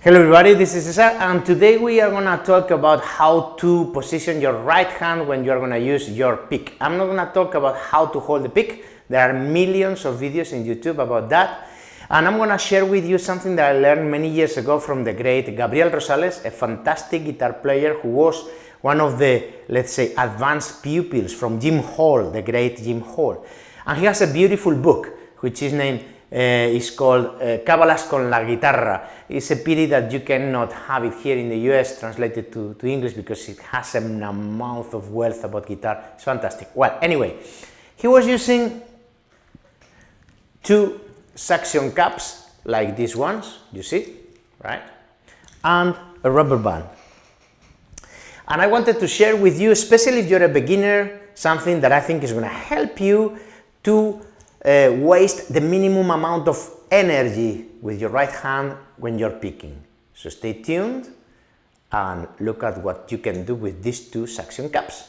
Hello everybody, this is Cesar, and today we are going to talk about how to position your right hand when you are going to use your pick. I'm not going to talk about how to hold the pick. There are millions of videos in YouTube about that, and I'm going to share with you something that I learned many years ago from the great Gabriel Rosales, a fantastic guitar player who was one of the, let's say, advanced pupils from Jim Hall, the great Jim Hall. And he has a beautiful book which is named is called Cábalas con la Guitarra. It's a pity that you cannot have it here in the US translated to English because it has an amount of wealth about guitar. It's fantastic. Well, anyway, he was using two suction cups like these ones, you see, right? And a rubber band. And I wanted to share with you, especially if you're a beginner, something that I think is going to help you to waste the minimum amount of energy with your right hand when you're picking. So stay tuned and look at what you can do with these two suction cups.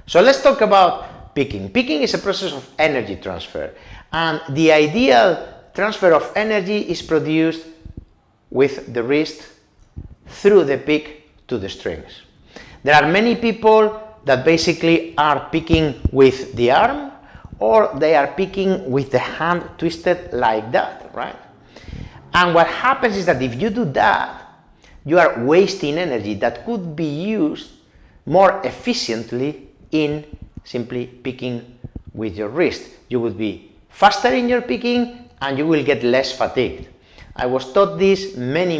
So let's talk about picking. Picking is a process of energy transfer, and the ideal transfer of energy is produced with the wrist through the pick to the strings. There are many people that basically are picking with the arm, or they are picking with the hand twisted like that, right? And what happens is that if you do that, you are wasting energy that could be used more efficiently in simply picking with your wrist. You would be faster in your picking and you will get less fatigued. I was taught this many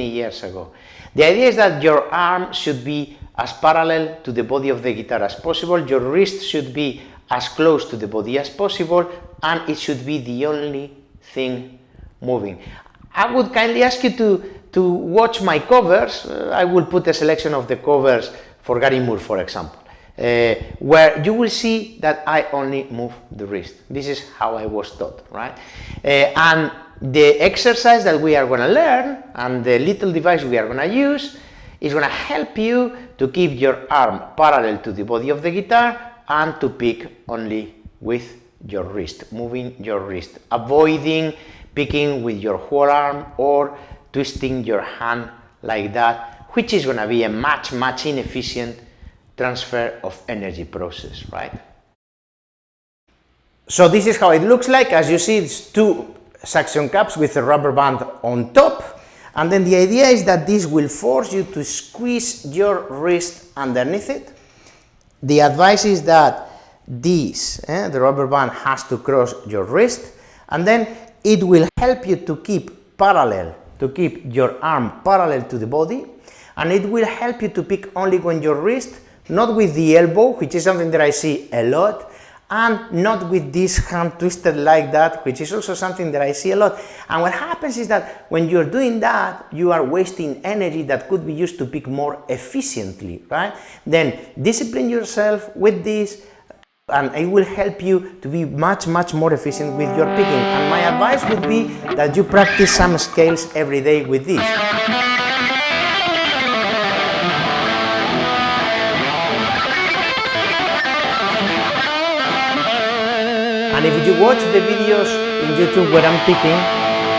years ago. The idea is that your arm should be as parallel to the body of the guitar as possible, your wrist should be as close to the body as possible, and it should be the only thing moving. I would kindly ask you to watch my covers. I will put a selection of the covers for Gary Moore, for example, where you will see that I only move the wrist. This is how I was taught, right? And the exercise that we are going to learn and the little device we are going to use is going to help you to keep your arm parallel to the body of the guitar and to pick only with your wrist, moving your wrist, avoiding picking with your whole arm or twisting your hand like that, which is going to be a much inefficient transfer of energy process, right? So this is how it looks like. As you see, it's two suction cups with a rubber band on top. And then the idea is that this will force you to squeeze your wrist underneath it. The advice is that this, the rubber band has to cross your wrist, and then it will help you to keep parallel, to keep your arm parallel to the body, and it will help you to pick only when your wrist, not with the elbow, which is something that I see a lot, and not with this hand twisted like that, which is also something that I see a lot. And what happens is that when you're doing that, you are wasting energy that could be used to pick more efficiently, right? Then discipline yourself with this, and it will help you to be much more efficient with your picking. And my advice would be that you practice some scales every day with this. And if you watch the videos in YouTube where I'm picking,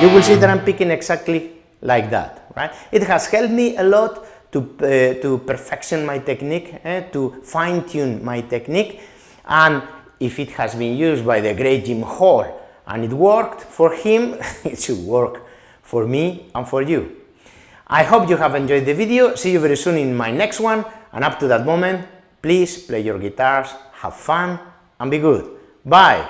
you will see that I'm picking exactly like that, right? It has helped me a lot to perfection my technique, to fine-tune my technique. And if it has been used by the great Jim Hall and it worked for him, it should work for me and for you. I hope you have enjoyed the video. See you very soon in my next one. And up to that moment, please play your guitars, have fun, and be good. Bye!